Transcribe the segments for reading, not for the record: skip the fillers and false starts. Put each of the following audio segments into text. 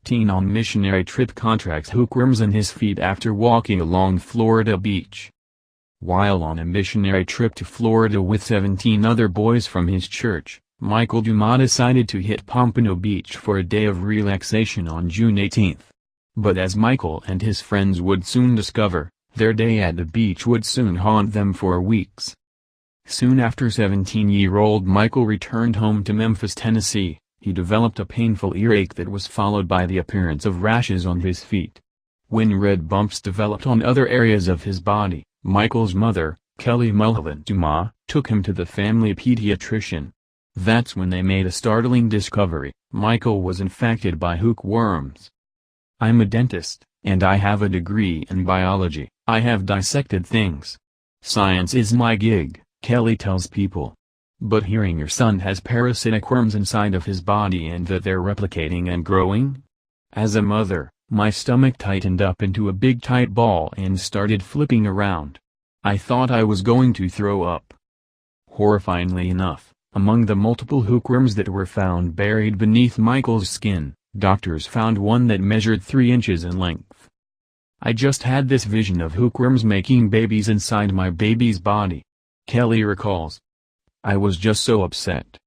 Teen on missionary trip contracts hookworms in his feet after walking along Florida beach. While on a missionary trip to Florida with 17 other boys from his church, Michael Dumas decided to hit Pompano Beach for a day of relaxation on June 18. But as Michael and his friends would soon discover, their day at the beach would soon haunt them for weeks. Soon after 17-year-old Michael returned home to Memphis, Tennessee, he developed a painful earache that was followed by the appearance of rashes on his feet. When red bumps developed on other areas of his body, Michael's mother, Kelly Mulholland Dumas, took him to the family pediatrician. That's when they made a startling discovery: Michael was infected by hookworms. "I'm a dentist, and I have a degree in biology. I have dissected things. Science is my gig," Kelly tells People. "But hearing your son has parasitic worms inside of his body and that they're replicating and growing? As a mother, my stomach tightened up into a big tight ball and started flipping around. I thought I was going to throw up." Horrifyingly enough, among the multiple hookworms that were found buried beneath Michael's skin, doctors found one that measured 3 inches in length. "I just had this vision of hookworms making babies inside my baby's body," Kelly recalls. "I was just so upset."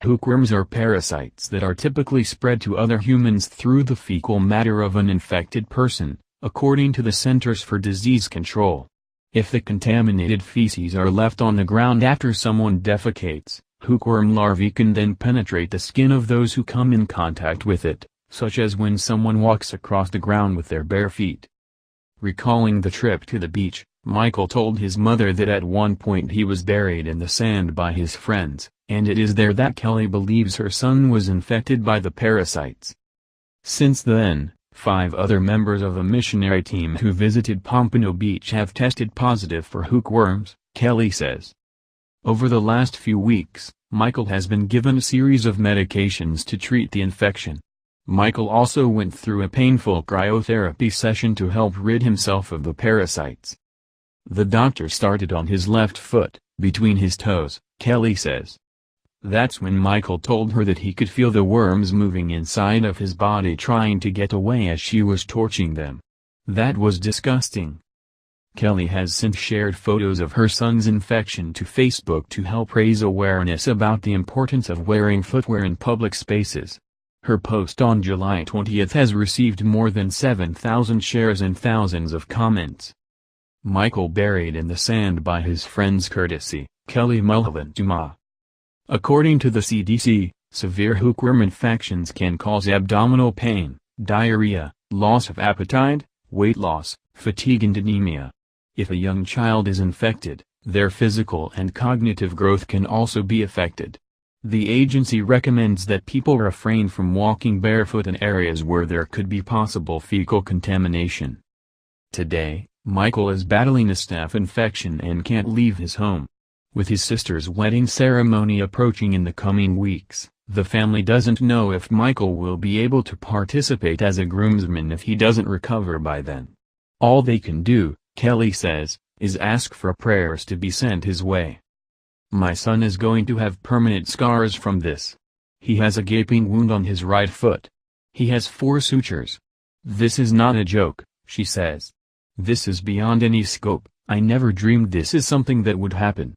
Hookworms are parasites that are typically spread to other humans through the fecal matter of an infected person, according to the Centers for Disease Control. If the contaminated feces are left on the ground after someone defecates, hookworm larvae can then penetrate the skin of those who come in contact with it, such as when someone walks across the ground with their bare feet. Recalling the trip to the beach, Michael told his mother that at one point he was buried in the sand by his friends, and it is there that Kelly believes her son was infected by the parasites. Since then, 5 other members of a missionary team who visited Pompano Beach have tested positive for hookworms, Kelly says. Over the last few weeks, Michael has been given a series of medications to treat the infection. Michael also went through a painful cryotherapy session to help rid himself of the parasites. The doctor started on his left foot, between his toes, Kelly says. That's when Michael told her that he could feel the worms moving inside of his body trying to get away as she was torching them. That was disgusting. Kelly has since shared photos of her son's infection to Facebook to help raise awareness about the importance of wearing footwear in public spaces. Her post on July 20 has received more than 7,000 shares and thousands of comments. Michael buried in the sand by his friends courtesy, Kelly Mulholland Dumas. According to the CDC, severe hookworm infections can cause abdominal pain, diarrhea, loss of appetite, weight loss, fatigue and anemia. If a young child is infected, their physical and cognitive growth can also be affected. The agency recommends that people refrain from walking barefoot in areas where there could be possible fecal contamination. Today, Michael is battling a staph infection and can't leave his home. With his sister's wedding ceremony approaching in the coming weeks, the family doesn't know if Michael will be able to participate as a groomsman if he doesn't recover by then. All they can do, Kelly says, is ask for prayers to be sent his way. "My son is going to have permanent scars from this. He has a gaping wound on his right foot. He has 4 sutures. This is not a joke," she says. "This is beyond any scope. I never dreamed this is something that would happen."